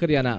हरियाणा।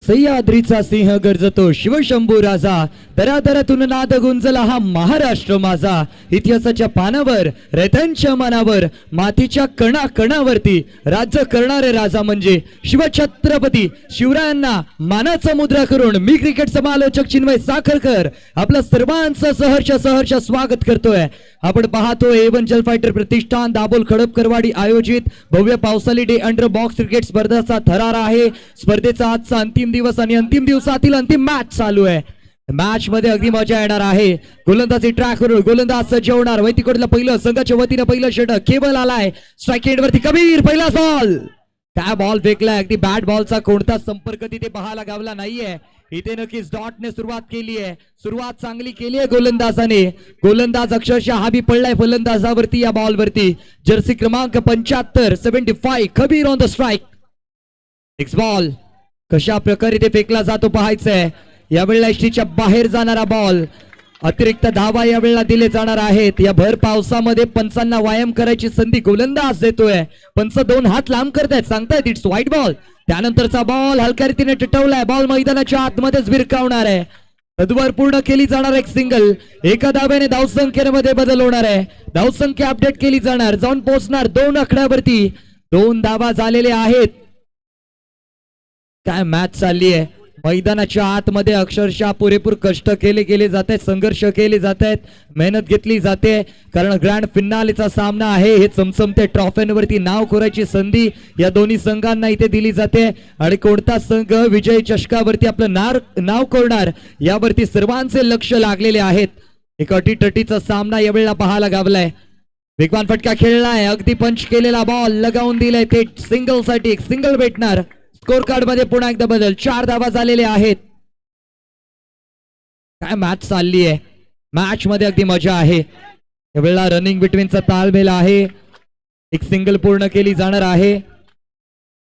सह्याद्रीचा सिंह गर्जतो शिवशंभू राजा, दरादरातून नाद गुंजला हा महाराष्ट्र माझा। इतिहासाच्या पानावर रयतांच्या मनावर मातीच्या कणा कणावरती राज्य करणारे राजा म्हणजे शिवछत्रपती शिवरायांना मानाचा मुद्रा करून मी क्रिकेट समालोचक चिन्मय साखरकर आपलं सर्वांचं सहर्ष स्वागत करतोय। आपण पाहतोय एवन जल फायटर प्रतिष्ठान दाभोल खडपकरवाडी आयोजित भव्य पावसाळी डे अंडर बॉक्स क्रिकेट स्पर्धेचा थरार आहे। स्पर्धेचा आजचा अंतिम दिवस आणि अंतिम दिवसातील अंतिम मॅच चालू आहे। मॅच मध्ये अगदी मजा येणार आहे। गोलंदाजी ट्रॅक करून गोलंदाज सज्ज होणार। वैतीकडला पहिलं संघाच्या वतीने पहिलं षटक केवल आलाय स्ट्राइक एंड वरती कबीर पहिला बॉल काय बॉल फेकलाय। अगदी बॅट बॉलचा कोणता संपर्क तिथे पाहायला गावला नाहीये। इथे नक्कीच डॉटने सुरुवात केली आहे। सुरुवात चांगली केली आहे गोलंदाजाने। गोलंदाज अक्षरशः हाबी पडलाय फलंदाजावरती या बॉलवरती। जर्सी क्रमांक 75 75 Kabir on the strike. Next ball कशा प्रकारे ते फेकला जातो पाहायचंय। यावेळेला एसटीच्या बाहेर जाणारा बॉल अतिरिक्त धावा यावेळेला दिले जाणार आहेत। या भर पावसामध्ये पंचांना व्यायाम करायची संधी गोलंदाज देतोय। पंच दोन हात लांब करतायत सांगतायत इट्स वाईट बॉल। त्यानंतरचा बॉल हलक्या रीतीने टिटवलाय। बॉल मैदानाच्या आतमध्येच भिरकावणार आहे। तद्वार पूर्ण केली जाणार एक सिंगल। एका धाव्याने धावसंख्येमध्ये बदल होणार आहे। धावसंख्या अपडेट केली जाणार जाऊन पोहोचणार 2 आकड्यावरती। 2 धावा झालेले आहेत। काय मॅच चालली आहे। मैदानाच्या आतमध्ये अक्षरशः पुरेपूर कष्ट केले जात आहेत। संघर्ष केले जात आहेत। मेहनत घेतली जाते कारण ग्रँड फिनालेचा सामना आहे। हे चमचमते ट्रॉफ्यांवरती नाव कोरायची संधी या दोन्ही संघांना इथे दिली जाते आणि कोणता संघ विजय चषकावरती आपलं नाव कोरणार यावरती सर्वांचे लक्ष लागलेले आहेत। एक अटीतटीचा सामना यावेळेला पाहायला गावलाय। वेगवान फटका खेळलाय। अगदी पंच केलेला बॉल लगावून दिलाय थेट सिंगल साठी एक सिंगल भेटणार। स्कोर कार्ड मध्ये पुन्हा एकदा बदल 4 धावा झालेले आहेत। काय मॅच चालली आहे। मॅच मध्ये अगदी मजा आहे। यावेळेला रनिंग बिटवीनचा ताळमेळ आहे। एक सिंगल पूर्ण केली जाणार आहे।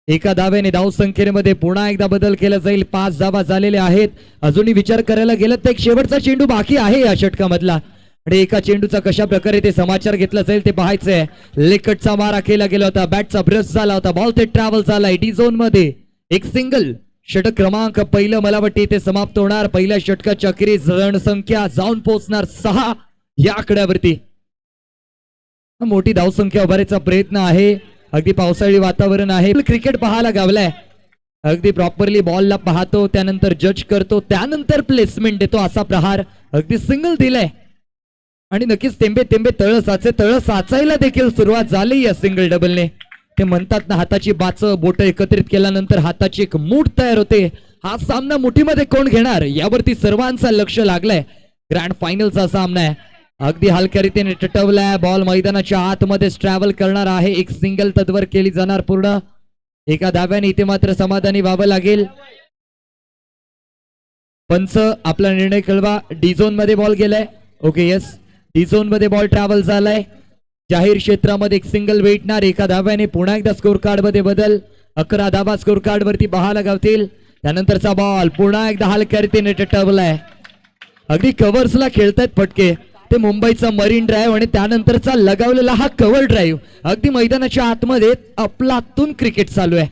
एका धाव्याने धावसंख्येमध्ये पुन्हा एकदा बदल केला जाईल। 5 धावा झालेल्या आहेत। अजूनही विचार करायला गेलं तर एक शेवटचा चेंडू बाकी आहे या षटकामधला आणि एका चेंडूचा कशा प्रकारे ते समाचार घेतला जाईल ते पाहायचंय। लेकटचा मारा केला गेला होता। बॅटचा ब्रश झाला होता। बॉल ते ट्रॅव्हल झालाय डी झोन मध्ये एक सिंगल। षटक क्रमांक पहिलं मला वाटते ते समाप्त होणार। पहिल्या षटकाच्या अखेरीस रणसंख्या जाऊन पोहोचणार 6 या आकड्यावरती। मोठी धावसंख्या उभारायचा प्रयत्न आहे। अगदी पावसाळी वातावरण आहे। क्रिकेट पाहायला गावलाय। अगदी प्रॉपरली बॉलला पाहतो त्यानंतर जज करतो त्यानंतर प्लेसमेंट देतो असा प्रहार। अगदी सिंगल दिलाय आणि नक्कीच तेंबे तेंबे तळ साचायला देखील सुरुवात झाली या सिंगल डबलने। ते म्हणतात ना हाताची बाच बोट एकत्रित केल्यानंतर हाताची एक मूठ तयार होते। हा सामना मुठीमध्ये कोण घेणार यावरती सर्वांचा लक्ष लागलाय। ग्रँड फायनलचा सामना आहे। अगदी हलक्या रीतीने टटवलाय। बॉल मैदानाच्या आतमध्ये ट्रॅव्हल करणार आहे। एक सिंगल तद्वर केली जाणार पूर्ण। एका धाव्याने इथे मात्र समाधानी व्हावं लागेल। पंच आपला निर्णय कळवा। डी झोन मध्ये बॉल गेलाय। ओके यस डी झोन मध्ये बॉल ट्रॅव्हल झालाय। जाहीर क्षेत्रामध्ये एक सिंगल भेटणार। एका धाव्याने पुन्हा एकदा स्कोर कार्ड मध्ये बदल। 11 धावा स्कोर कार्ड वरती पाहायला गावतील। त्यानंतरचा बॉल पुन्हा एकदा हलक्या रीतीने टटवलाय। अगदी कव्हर्सला खेळतायत फटके ते मुंबईचा मरीन ड्राईव्ह आणि त्यानंतरचा लगावलेला हा कव्हर ड्राईव्ह। अगदी मैदानाच्या आतमध्ये अफलातून क्रिकेट चालू आहे।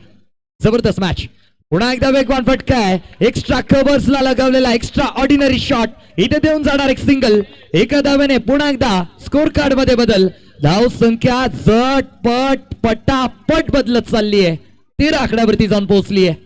जबरदस्त मॅच। पुन्हा एकदा वेगवान फटका आहे। एक्स्ट्रा कव्हर्सला लगावलेला एक्स्ट्रा ऑर्डिनरी शॉट इथे देऊन जाणार एक सिंगल। एका धाव्याने पुन्हा एकदा स्कोर कार्ड मध्ये बदल। धाव संख्या झटपट पटापट बदलत चालली आहे। 13 आकड्यावरती जाऊन पोहोचली आहे।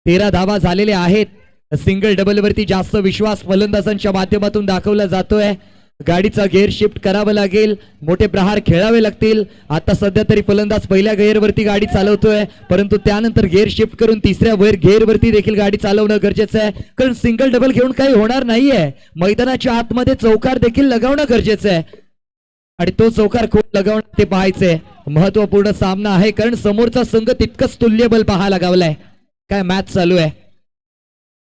13 धावा झालेल्या आहेत। सिंगल डबल वरती जास्त विश्वास फलंदाजांच्या माध्यमातून दाखवला जातोय। गाडीचा गेअर शिफ्ट करावं लागेल। मोठे प्रहार खेळावे लागतील। आता सध्या तरी फलंदाज पहिल्या गेअर वरती गाडी चालवतोय परंतु त्यानंतर गेअर शिफ्ट करून तिसऱ्या गेअर वरती देखील गाडी चालवणं गरजेचं आहे कारण सिंगल डबल घेऊन काही होणार नाहीये। मैदानाच्या आतमध्ये चौकार देखील लगावणं गरजेचं आहे आणि तो चौकार कोण लगावणं ते पाहायचंय। महत्वपूर्ण सामना आहे कारण समोरचा संघ तितकंच तुल्यबल पाहायला गावलाय। काय मॅच चालू आहे।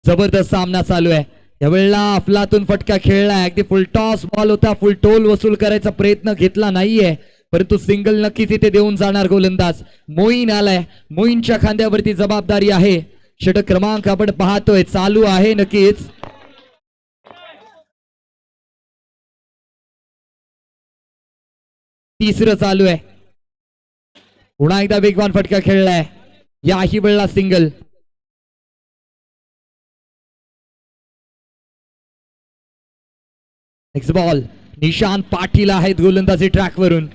जबरदस्त सामना चालू आहे। यावेळेला अफलातून फटका खेळलाय। अगदी फुल टॉस बॉल होता। फुल टोल वसूल करायचा प्रयत्न घेतला नाहीये परंतु सिंगल नक्कीच इथे देऊन जाणार गोलंदाज। मोईन आलाय। मोईनच्या खांद्यावरती जबाबदारी आहे। षटक क्रमांक आपण पाहतोय चालू आहे नक्कीच। तिसरं चालू आहे. पुन्हा एकदा वेगवान फटका खेळलाय, याही वेळेला single. Next ball. Nishant Patil आहेत गोलंदाजी ट्रॅक वरून.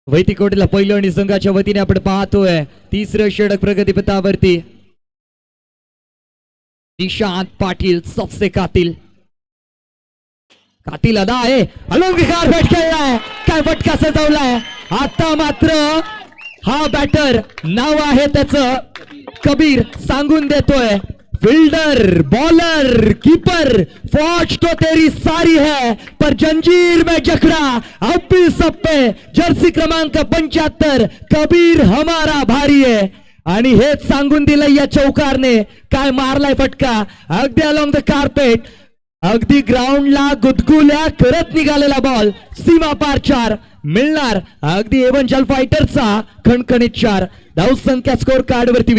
वैतिकोटीला पहिलं आणि संघाच्या वतीने आपण पाहतोय तिसरं षटक प्रगतीपथावरती. निशांत पाटील सबसे कातिल. कातिल अदा आहे, अलंकार बॅट खेळलाय, काय फटका सजवलाय. आता मात्र हा बॅटर नाव आहे त्याचं कबीर सांगून देतोय, फील्डर बॉलर कीपर फौज तो तेरी सारी है पर जंजीर में जकड़ा अब भी सब पे. जर्सी क्रमांक 75 कबीर हमारा भारी है. आणि हेच सांगून दिलंय या चौकारने. काय मारलाय फटका अगदी अलॉंग द कार्पेट, अगदी ग्राउंडला गुदगुल्या करत निघालेला बॉल. सीमा पार 4 मिळणार. अगदी एव्हनचल फायटरचा खणखणीत 4. धावसंख्या स्कोर कार्ड वरती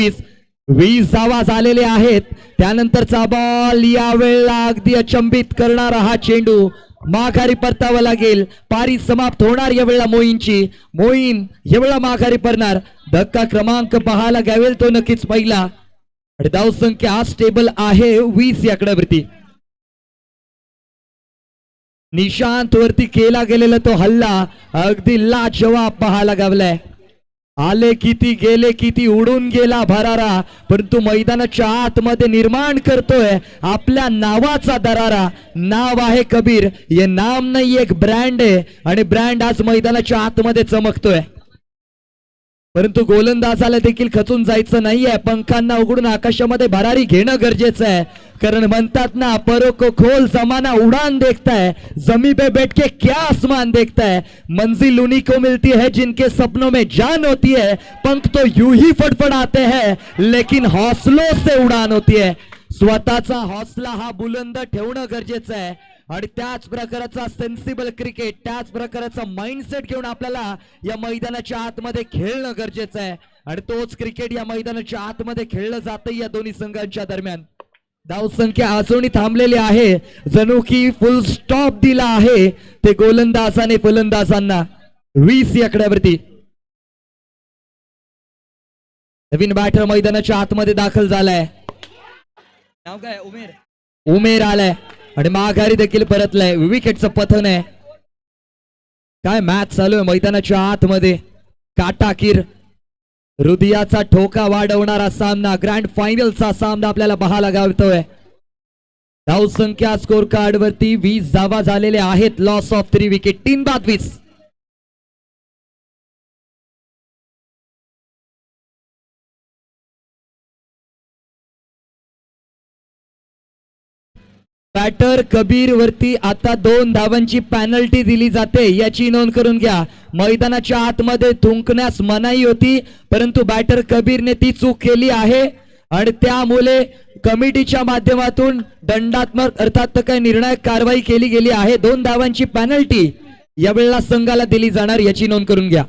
20 धावा झालेले आहेत. त्यानंतरचा बॉल यावेळेला अगदी अचंबित करणारा हा चेंडू माघारी परतावा लागेल. पारी समाप्त होणार यावेळेला मोईनची. मोईन यावेळेला माघारी परणार. धक्का क्रमांक पाहायला गावेल तो नक्कीच पहिला. आणि धावसंख्या स्टेबल आहे 20 या आकड्यावरती. निशांत वरती केला गेलेला तो हल्ला अगदी लाजवाब पाहायला गावलाय. आले किती गेले किती उडून गेला भरारा, परंतु मैदानाच्या आतमध्ये निर्माण करतोय आपल्या नावाचा दरारा. नाव आहे कबीर, हे नाम नाही एक ब्रँड आहे आणि ब्रँड आज मैदानाच्या आतमध्ये चमकतोय. परंतु गोलंदाजाला देखील खचून जायचं नाहीये. पंखांना उघडून आकाशामध्ये भरारी घेणं गरजेचं आहे. कारण म्हणतात ना, परों को खोल जमाना उड़ान देखता है, जमी पे बैठ के क्या आसमान देखता है. मंजिल उन्हीं को मिलती है जिनके सपनों में जान होती है. पंख तो यूं ही फड़फड़ाते हैं लेकिन हौसलों से उड़ान होती है. स्वतःचा हौसला हा बुलंद ठेवणं गरजेचं आहे. आणि त्याच प्रकारचा सेन्सिबल क्रिकेट, त्याच प्रकारचा माइंडसेट घेऊन आपल्याला या मैदानाच्या आतमध्ये खेळणं गरजेचं आहे. आणि तोच क्रिकेट या मैदानाच्या आतमध्ये खेळलं जातं या दोन्ही संघांच्या दरम्यान. धावसंख्या अजूनही थांबलेली आहे, जणू की फुल स्टॉप दिला आहे ते गोलंदाजाने फलंदाजांना. 20 या आकड्यावरती. नवीन बॅटर मैदानाच्या आतमध्ये दाखल झालाय. नाव काय? उमेर. उमेर आलाय आणि माघारी देखील परतलाय. विकेटचं पतन आहे. काय मॅच चालू आहे मैदानाच्या आतमध्ये. काटाकीर हृदयाचा ठोका वाढवणारा सामना, ग्रँड फायनलचा सामना आपल्याला पाहायला गावतोय. धावसंख्या स्कोर कार्ड वरती 20 धावा झालेल्या आहेत. Loss of 3 wicket. 3 बाद 20. बॅटर कबीर वरती आता 2 धावांची पॅनल्टी दिली जाते, याची नोंद करून घ्या. मैदानाच्या आतमध्ये थुंकण्यास मनाई होती, परंतु बॅटर कबीरने ती चूक केली आहे आणि त्यामुळे कमिटीच्या माध्यमातून दंडात्मक अर्थात काही निर्णायक कारवाई केली गेली आहे. 2 धावांची पॅनल्टी यावेळेला संघाला दिली जाणार, याची नोंद करून घ्या.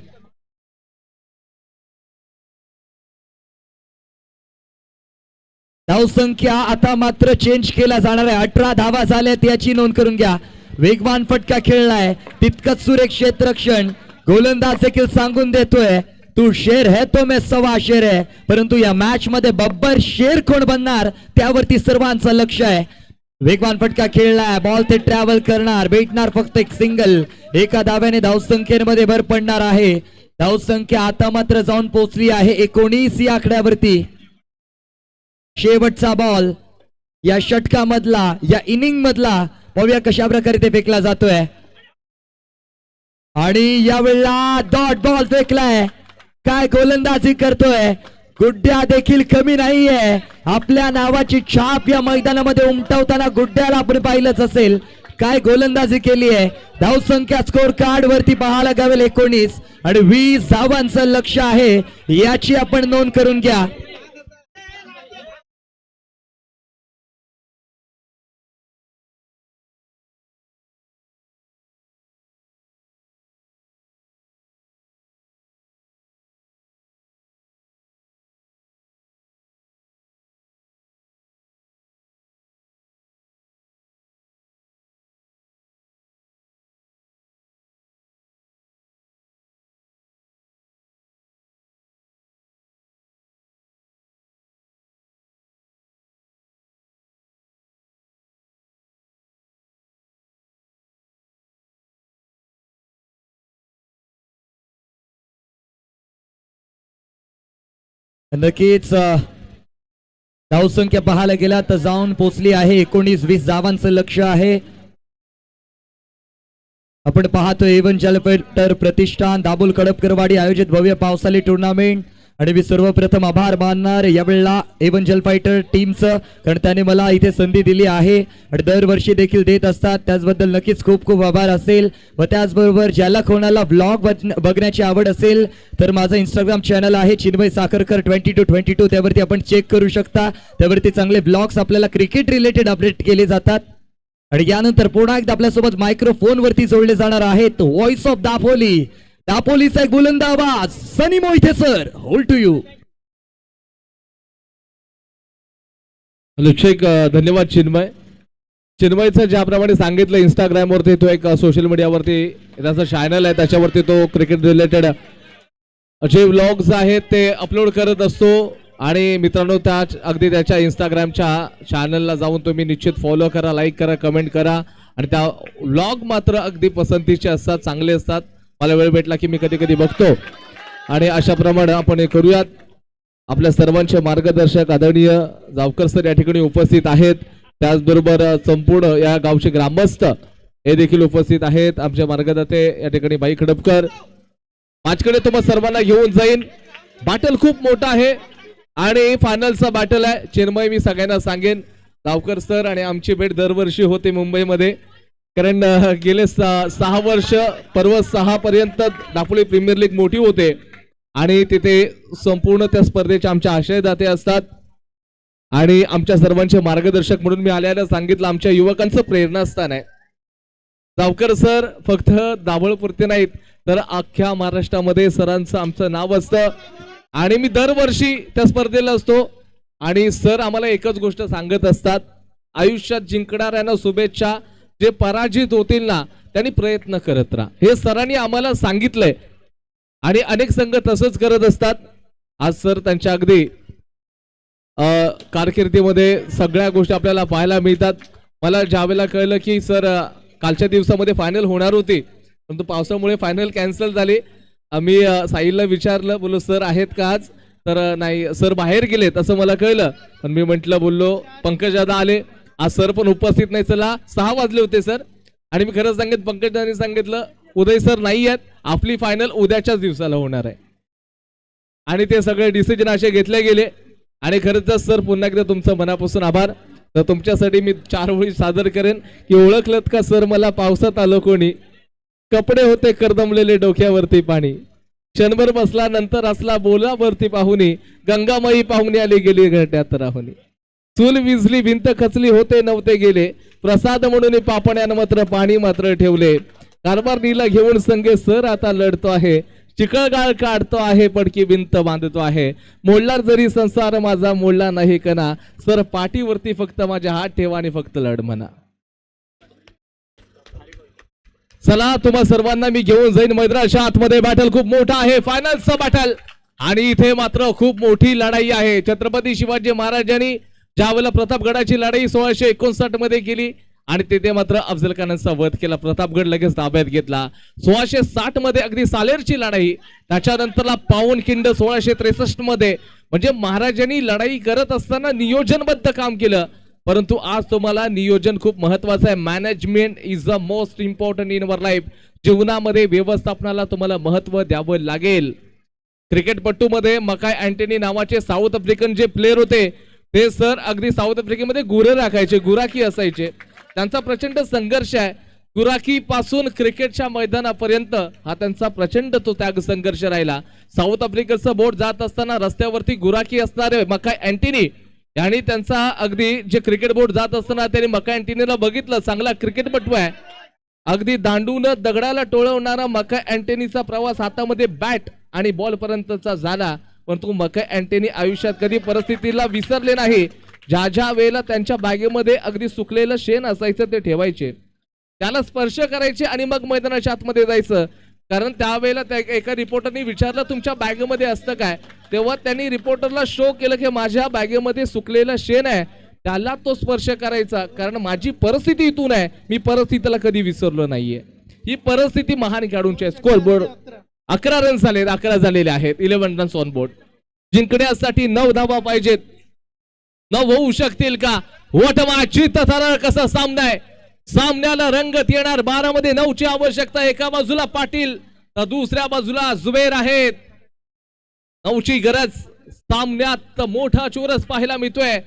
धावसंख्या आता मात्र चेंज केला जाणार आहे. 18 धावा झाल्यात, याची नोंद करून घ्या. वेगवान फटका खेळलाय, तितकंच सुरेख क्षेत्ररक्षण. गोलंदाज देखील सांगून देतोय, तू शेर है तो मैं सवा शेर है. परंतु या मॅच मध्ये बब्बर शेर कोण बनणार त्यावरती सर्वांचं लक्ष आहे. वेगवान फटका खेळलाय, बॉल ते ट्रॅव्हल करणार, भेटणार फक्त एक सिंगल. एका धाव्याने धावसंख्येमध्ये भर पडणार आहे. धावसंख्या आता मात्र जाऊन पोहोचली आहे 19 या आकड्यावरती. शेवटचा बॉल या षटकामधला, या इनिंग मधला, पाहूया कशा प्रकारे ते फेकला जातोय. आणि यावेळेला डॉट बॉल फेकलाय. काय गोलंदाजी करतोय. गुड्ड्या देखील कमी नाहीये. आपल्या नावाची छाप या मैदानामध्ये उमटवताना गुड्ड्याला आपण पाहिलंच असेल. काय गोलंदाजी केली आहे. धावसंख्या स्कोर कार्ड वरती पाहायला गावेल 19 आणि 20 धावांचं लक्ष आहे, याची आपण नोंद करून घ्या. नक्कीच धावसंख्या पाहायला गेला तर जाऊन पोचली आहे 19-20 धावांचं लक्ष आहे. आपण पाहतो एवंजल फायटर प्रतिष्ठान दाबोल कडपकरवाडी आयोजित भव्य पावसाळी टुर्नामेंट आणि मी सर्वप्रथम आभार मानणार यावेळेला एवंजल फायटर टीमचं, कारण त्याने मला इथे संधी दिली आहे आणि दरवर्षी देखील देत असतात. त्याचबद्दल नक्कीच खूप खूप आभार असेल. व त्याचबरोबर ज्याला कोणाला ब्लॉग बघण्याची आवड असेल तर माझा इंस्टाग्राम चॅनल आहे चिन्मय साखरकर 2222, त्यावरती आपण चेक करू शकता. त्यावरती चांगले ब्लॉग्स आपल्याला क्रिकेट रिलेटेड अपडेट केले जातात. आणि यानंतर पुन्हा एकदा आपल्यासोबत मायक्रोफोन वरती जोडले जाणार आहेत व्हॉइस ऑफ दापोली, दापोलीचा एक बुलंद आवाज Sunny Mohite sir, hold to you. लक्षिक धन्यवाद चिन्मय. चिन्मयचं ज्याप्रमाणे सांगितलं इंस्टाग्राम वरती तो एक सोशल मीडियावरती त्याचा चॅनल आहे, त्याच्यावरती तो क्रिकेट रिलेटेड जे व्लॉग्स आहेत ते अपलोड करत असतो. आणि मित्रांनो त्या अगदी त्याच्या इंस्टाग्रामच्या चॅनलला जाऊन तुम्ही निश्चित फॉलो करा, लाईक करा, कमेंट करा. आणि त्या व्लॉग मात्र अगदी पसंतीचे असतात, चांगले असतात. मला वेळ भेटला की मी कधी कधी बघतो. आणि अशा प्रमाणे आपण हे करूयात. आपल्या सर्वांचे मार्गदर्शक आदरणीय जावकर सर या ठिकाणी उपस्थित आहेत. त्याचबरोबर संपूर्ण या गावचे ग्रामस्थ हे देखील उपस्थित आहेत. आमचे मार्गदर्ते या ठिकाणी बाई खडपकर. माझ्याकडे तुम्हाला सर्वांना घेऊन जाईन. बॅटल खूप मोठा आहे आणि फायनलचा बॅटल आहे. चिन्मय मी सगळ्यांना सांगेन, जावकर सर आणि आमची भेट दरवर्षी होते मुंबईमध्ये, कारण गेले 6 वर्ष पर्व 6 पर्यंत दापोली प्रीमियर लीग मोठी होते आणि तिथे संपूर्ण त्या स्पर्धेचे आमचे आशयदाते असतात. आणि आमच्या सर्वांचे मार्गदर्शक म्हणून मी आल्याला सांगितलं आमच्या युवकांचं प्रेरणास्थान आहे. जावकर सर फक्त दाभोळपुरते नाहीत तर अख्ख्या महाराष्ट्रामध्ये सरांचं आमचं नाव असतं. आणि मी दरवर्षी त्या स्पर्धेला असतो आणि सर आम्हाला एकच गोष्ट सांगत असतात, आयुष्यात जिंकणाऱ्यांना शुभेच्छा, जे पराजित होतील ना त्यांनी प्रयत्न करत राहा. हे सरांनी आम्हाला सांगितलंय आणि अनेक संघ तसंच करत असतात. आज सर त्यांच्या अगदी कारकिर्दीमध्ये सगळ्या गोष्टी आपल्याला पाहायला मिळतात. मला ज्यावेळेला कळलं की सर कालच्या दिवसामध्ये फायनल होणार होती परंतु पावसामुळे फायनल कॅन्सल झाली. मी साहिलला विचारलं, बोललो सर आहेत का आज, तर नाही सर बाहेर गेलेत असं मला कळलं. पण मी म्हटलं, बोललो पंकज दादा आले, आज सर पण उपस्थित नाही. चला 6 वाजले होते सर. आणि मी खरं सांगितलं, पंकज दादांनी सांगितलं उदय सर नाही आहेत, आपली फायनल उद्याच्याच दिवसाला होणार आहे. आणि ते सगळे डिसिजन असे घेतले गेले. आणि खरंच सर पुन्हा एकदा तुमचं मनापासून आभार. तर तुमच्यासाठी मी 4 ओळी सादर करेन की ओळखलत का सर मला पावसात आलो कोणी, कपडे होते करदमलेले डोक्यावरती पाणी, क्षणभर बसला नंतर असला बोलावरती पाहुणी, गंगामाई पाहुणी आली गेली घरट्यात राहुनी, चूल विजली भिंत खचली होते नव्हते गेले, प्रसाद म्हणून पापण्यानं मात्र पाणी मात्र ठेवले, कारभारणीला घेऊन संगे सर आता लढतो आहे, चिकळगाळ काढतो आहे, पडकी भिंत बांधतो आहे, मोडला जरी संसार माझा मोडला नाही कना, सर पाठीवरती फक्त माझ्या हात ठेवा आणि फक्त लढ म्हणा. चला तुम्हा सर्वांना मी घेऊन जाईन मैदानाच्या आतमध्ये. बॅटल खूप मोठा आहे, फायनलचा बॅटल. आणि इथे मात्र खूप मोठी लढाई आहे. छत्रपती शिवाजी महाराजांनी ज्यावेळेला प्रतापगडाची लढाई 1659 मध्ये केली आणि तिथे मात्र अफजल खानाचा वध केला, प्रतापगड लगेच ताब्यात घेतला. 1660 मध्ये अगदी सालेरची लढाई, त्याच्यानंतरला पावनखिंड 1663 मध्ये. म्हणजे महाराजांनी लढाई करत असताना नियोजनबद्ध काम केलं. परंतु आज तुम्हाला नियोजन खूप महत्वाचं आहे. Management is the most important in our life. जीवनामध्ये व्यवस्थापनाला तुम्हाला महत्व द्यावं लागेल. क्रिकेटपट्टूमध्ये मकाय अँटनी नावाचे साऊथ आफ्रिकन जे प्लेयर होते ते सर अगदी साऊथ आफ्रिकेमध्ये गुरे राखायचे, गुराखी असायचे. त्यांचा प्रचंड संघर्ष आहे. गुराखी पासून क्रिकेटच्या मैदानापर्यंत हा त्यांचा प्रचंड तो त्याग संघर्ष राहिला. साऊथ आफ्रिकेचं बोट जात असताना रस्त्यावरती गुराखी असणारे मकाय अँटनी आणि त्यांचा अगदी जे क्रिकेट बोर्ड जात असताना त्यांनी मकाय अँटनीला बघितलं, चांगला क्रिकेटपटू आहे. अगदी दांडून दगडाला टोळवणारा मकाय अँटनीचा प्रवास हातामध्ये बॅट आणि बॉल पर्यंतचा झाला. परंतु मकाय अँटनी आयुष्यात कधी परिस्थितीला विसरले नाही. ज्या ज्या वेळेला त्यांच्या बॅगेमध्ये अगदी सुकलेलं शेण असायचं ते ठेवायचे, त्याला स्पर्श करायचे आणि मग मैदानाच्या आतमध्ये जायचं. कारण त्यावेळेला त्या एका रिपोर्टरनी विचारलं तुमच्या बॅगेमध्ये असतं काय, तेव्हा त्यांनी रिपोर्टरला शो केलं की माझ्या बॅगेमध्ये सुकलेलं शेण आहे, त्याला तो स्पर्श करायचा. कारण माझी परिस्थिती इथून आहे, मी परिस्थितीला कधी विसरलो नाहीये. ही परिस्थिती महान खेळाडूंची आहे. स्कोर बोर्ड 11 रन्स झाले, 11 झालेले आहेत, 11 रन्स ऑन बोर्ड. जिंकण्यासाठी 9 धावा पाहिजेत. 9 होऊ शकतील का? वटवा चित्त थरार कसा सामना आहे. सामन्याला रंगत येणार. 12 मध्ये 9 ची आवश्यकता. एका बाजूला पाटील तर दुसऱ्या बाजूला जुबेर आहेत. 9 ची गरज. सामन्यात मोठा चोरस पाहायला मिळतोय.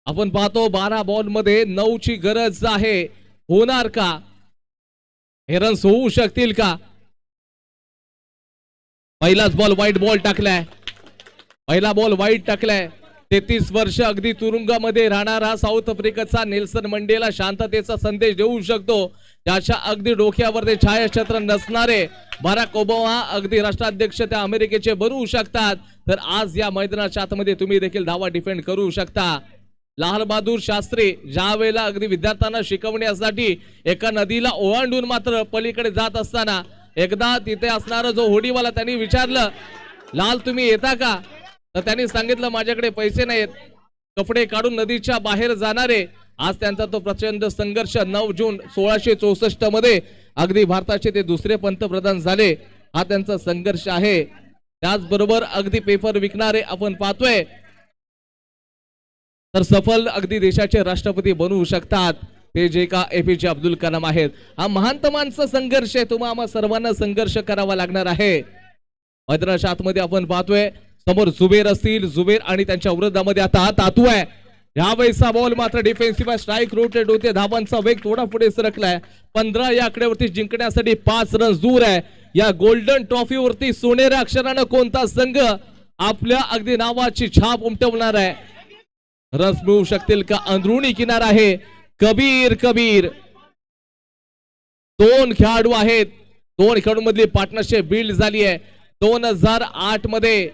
आपण पाहतो 12 बॉल मध्ये 9 ची गरज आहे. होणार का? हे रन्स होऊ शकतील का? पहिलाच बॉल वाईट बॉल टाकलाय. पहिला बॉल वाईट टाकलाय. 33 वर्ष अगदी तुरुंगामध्ये राहणारा साऊथ आफ्रिकेचा नेल्सन मंडेला शांततेचा संदेश देऊ शकतो. त्याच्या अगदी डोक्यावर छायाछत्र नसणारे बराक ओबामा अगदी राष्ट्राध्यक्ष त्या अमेरिकेचे बनवू शकतात. तर आज या मैदानाच्या आतमध्ये तुम्ही देखील धावा डिफेंड करू शकता. लाल बहादूर शास्त्री ज्या वेळेला अगदी विद्यार्थ्यांना शिकवण्यासाठी एका नदीला ओलांडून मात्र पलीकडे जात असताना एकदा तिथे असणारा जो होडीवाला त्यांनी विचारलं, लाल तुम्ही येता का? तर त्यांनी सांगितलं माझ्याकडे पैसे नाहीत. कपडे काढून नदीच्या बाहेर जाणारे. आज त्यांचा तो प्रचंड संघर्ष. 9 जून 1664 मध्ये अगदी भारताचे ते दुसरे पंतप्रधान झाले. हा त्यांचा संघर्ष आहे. त्याचबरोबर अगदी पेपर विकणारे आपण पाहतोय तर सफल अगदी देशाचे राष्ट्रपती बनवू शकतात. ते जे का एपीजे अब्दुल कलाम आहेत. हा महानतमांचा संघर्ष आहे. तुम्हा आम्हा सर्वांना संघर्ष करावा लागणार आहे. मैदानाच्या आतमध्ये आपण पाहतोय समोर जुबेर असतील. जुबेर आणि त्यांच्या विरोधामध्ये आता तातू आहे. यावेळेचा बॉल मात्र डिफेन्सिव्ह स्ट्राईक रोटेट होते. धावांचा वेग थोडा पुढे सरकलाय. 15 या आकड्यावरती जिंकण्यासाठी 5 रन्स दूर आहे. या गोल्डन ट्रॉफीवरती सोनेरी अक्षरानं कोणता संघ आपल्या अगदी नावाची छाप उमटवणार आहे? रन्स मिळू शकतील का? अंदरुणी किनार आहे. कबीर 2 खेळाडू आहेत. 2 खेळाडूंमधली पार्टनरशिप बिल्ड झाली आहे. 2008 मध्ये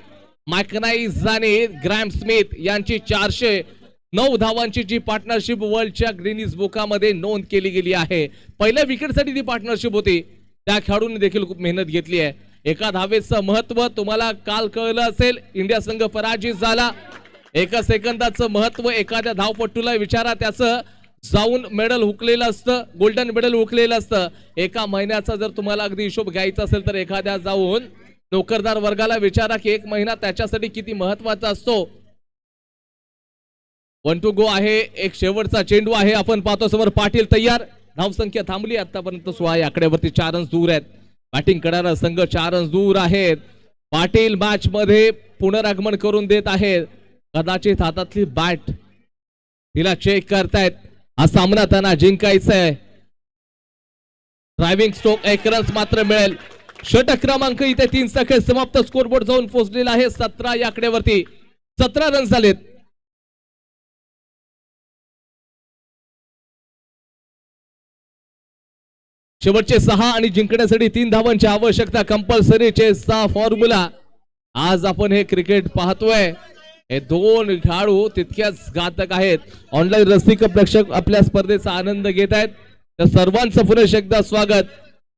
मॅकनाईज आणि ग्रॅम स्मिथ यांची 409 धावांची जी पार्टनरशिप वर्ल्डच्या ग्रीनिस बुकामध्ये नोंद केली गेली आहे. पहिल्या विकेटसाठी ती पार्टनरशिप होती. त्या खेळाडूंनी देखील खूप मेहनत घेतली आहे. एका धावेचं महत्व तुम्हाला काल कळलं असेल. इंडिया संघ पराजित झाला. एका सेकंदाचं महत्व एखाद्या धावपट्टूला विचारा. त्याचं जाऊन मेडल हुकलेलं असतं. गोल्डन मेडल हुकलेलं असतं. एका महिन्याचा जर तुम्हाला अगदी हिशोब घ्यायचा असेल तर एखाद्या जाऊन नोकरदार वर्गाला विचारा की 1 महिना त्याच्यासाठी किती महत्वाचा असतो. 1 टू गो आहे. एक शेवटचा चेंडू आहे. आपण पाहतो समोर पाटील तयार. धावसंख्या थांबली आतापर्यंत 16 या आकड्यावरती. 4 रन्स दूर आहेत. बॅटिंग करणारा संघ 4 रन्स दूर आहेत. पाटील मॅच मध्ये पुनरागमन करून देत आहेत. कदाचित हातातली बॅट तिला चेक करतायत. हा सामना त्यांना जिंकायचा आहे. ड्रायव्हिंग स्ट्रोक 1 रन्स मात्र मिळेल. षटक क्रमांक इथे 3 सेकंद समाप्त. स्कोरबोर्ड जाऊन पोहोचलेला आहे 17 या आकड्यावरती. 17 रन्स झालेत. शेवटचे 6 आणि जिंकण्यासाठी 3 धावांची आवश्यकता. कंपल्सरी चेसचा फॉर्म्युला. आज आपण हे क्रिकेट पाहतोय. हे 2 खेळाडू तितक्याच घातक आहेत. ऑनलाईन रसिक प्रेक्षक आपल्या स्पर्धेचा आनंद घेत आहेत. तर सर्वांचं पुनः एकदा स्वागत.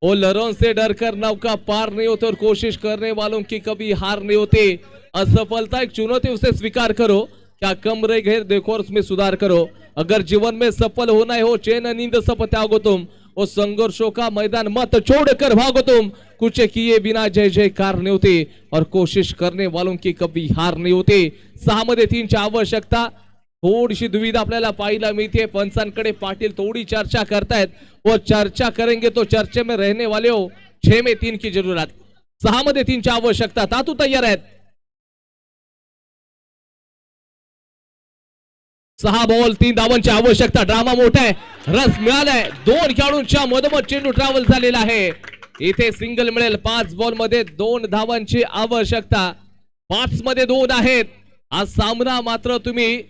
ओ लरों से डर कर नौका पार नहीं होती और कोशिश करने वालों की कभी हार नहीं होती. असफलता एक चुनौती, उसे स्वीकार करो. क्या कम रह गए देखो और उसमें सुधार करो. अगर जीवन में सफल होना है हो चैन नींद सब त्यागो तुम. वो संघर्षों का मैदान मत छोड़कर भागो तुम. कुछ किए बिना जय जयकार नहीं होती और कोशिश करने वालों की कभी हार नहीं होती. 6 मध्ये 3 ची आवश्यकता. थोडीशी दुविधा आपल्याला पाहायला मिळते. पंचांकडे पाटील थोडी चर्चा करतायत. वो चर्चा करेंगे तो चर्चे में रहने वाले हो. 6 में 3 की जरूरत. 6 मध्ये 3 ची आवश्यकता. तातू तयार आहेत. 6 बॉल 3 धावांची आवश्यकता. ड्रामा मोठा आहे. रस मिळालाय. 2 खेळाडूंच्या मधोमध चेंडू ट्रॅव्हल झालेला आहे. इथे सिंगल मिळेल. 5 बॉल मध्ये 2 धावांची आवश्यकता. 5 मध्ये 2 आहेत. हा सामना मात्र तुम्ही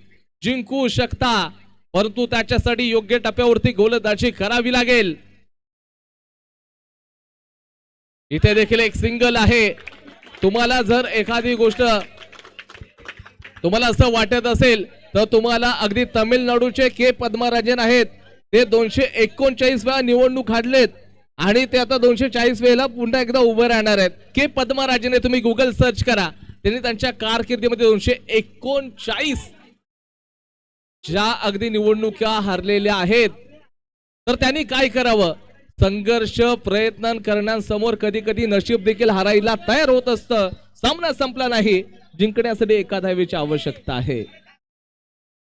जिंकू शकता, परंतु त्याच्यासाठी योग्य टप्प्यावरती गोलंदाजी करावी लागेल. इथे देखील एक सिंगल आहे. तुम्हाला जर एखादी गोष्ट तुम्हाला असं वाटत असेल तर तुम्हाला अगदी तामिळनाडूचे के पद्मराजन आहेत. ते 239 वेळा निवडणूक हारलेत आणि ते आता 240 वेळेला पुन्हा एकदा उभे राहणार आहेत. के पद्मराजन तुम्ही गुगल सर्च करा. त्यांनी त्यांच्या कारकिर्दीमध्ये 239 ज्या अगदी निवडणुका हरलेल्या आहेत. तर त्यांनी काय करावं? संघर्ष प्रयत्न करण्यासमोर कधी कधी नशीब देखील हारायला तयार होत असतं. सामना संपला नाही, जिंकण्यासाठी एका धावेची आवश्यकता आहे.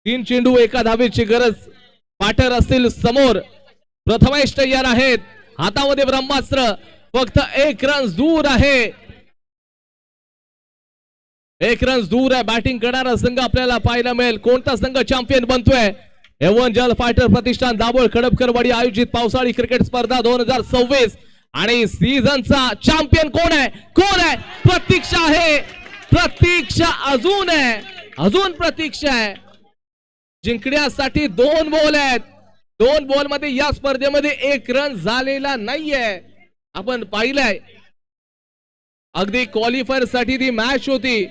3 चेंडू एका धावेची गरज. पाटर असतील समोर, प्रथमेश तयार आहेत, हातामध्ये ब्रह्मास्त्र, फक्त 1 रन दूर आहे. 1 रन दूर आहे. बॅटिंग करणारा संघ आपल्याला पाहायला मिळेल. कोणता संघ चॅम्पियन बनतोय? एव्हन फायटर प्रतिष्ठान दाभोळ खडपकरवाडी आयोजित पावसाळी क्रिकेट स्पर्धा 2026 आणि सीझनचा चॅम्पियन कोण आहे? कोण आहे? प्रतीक्षा आहे. प्रतीक्षा अजून आहे, अजून प्रतीक्षा आहे. जिंकण्यासाठी 2 बॉल आहेत. 2 बॉल मध्ये या स्पर्धेमध्ये 1 रन झालेला नाहीये. आपण पाहिलंय अगदी क्वालिफायर साठी ती मॅच होती.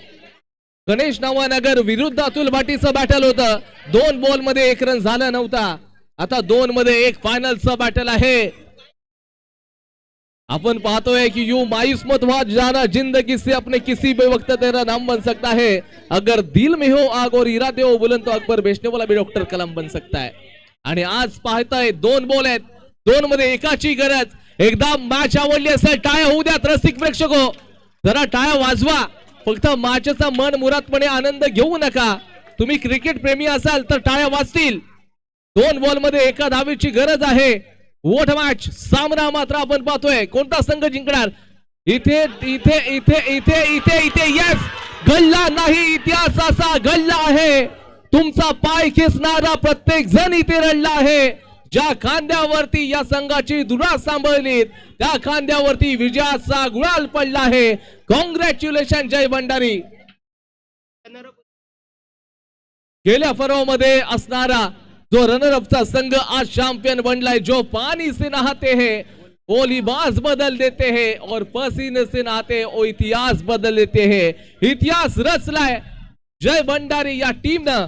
गणेश नवानगर विरुद्ध अतुल भाटीचं बॅटल होतं. 2 बॉल मध्ये 1 रन झाला नव्हता. आता 2 मध्ये 1 फायनलचं बॅटल आहे. अपन पाहतोय कि यूं मायूस मत हुआ जाना, जिंदगी से अपने किसी भी वक्त तेरा नाम बन सकता है. अगर दिल में हो आग और इरादे हो बुलंद तो अकबर बेचने वाला भी डॉक्टर कलाम बन सकता है. आणि आज पाहताय 2 बॉल आहेत, 2 मध्ये एकाची गरज. एकदा मॅच आवडली असेल टाळ्या होऊ द्यात रसिक प्रेक्षको, जरा टाळ्या वाजवा. फक्त मॅचचा मन मुरादपणे आनंद घेऊ नका. तुम्ही क्रिकेट प्रेमी असाल तर टाळ्या वाजतील. 2 बॉल मध्ये एका धावेची गरज आहे. What match. सामना मात्र आपण पाहतोय कोणता संघ जिंकणार. इथे इथे इथे इथे इथे इथे यस, गल्ला नाही, इतिहासाचा गल्ला आहे. तुमचा पाय खेचणारा प्रत्येक जण इथे रडला आहे. ज्या खांद्यावरती या संघाची धुरा सांभाळली त्या खांद्यावरती विजयाचा गुलाल पडला आहे. कॉंग्रॅच्युलेशन जय भंडारी. गेल्या फरावमध्ये असणारा जो रनर अपचा संघ आज चॅंपियन बनलाय. जो पानी से नहाते हैं वो लिबास बदल देते हैं और पसीने से नहाते वो इतिहास बदल देते हैं. इतिहास रचलाय जय भंडारी या टीमनं.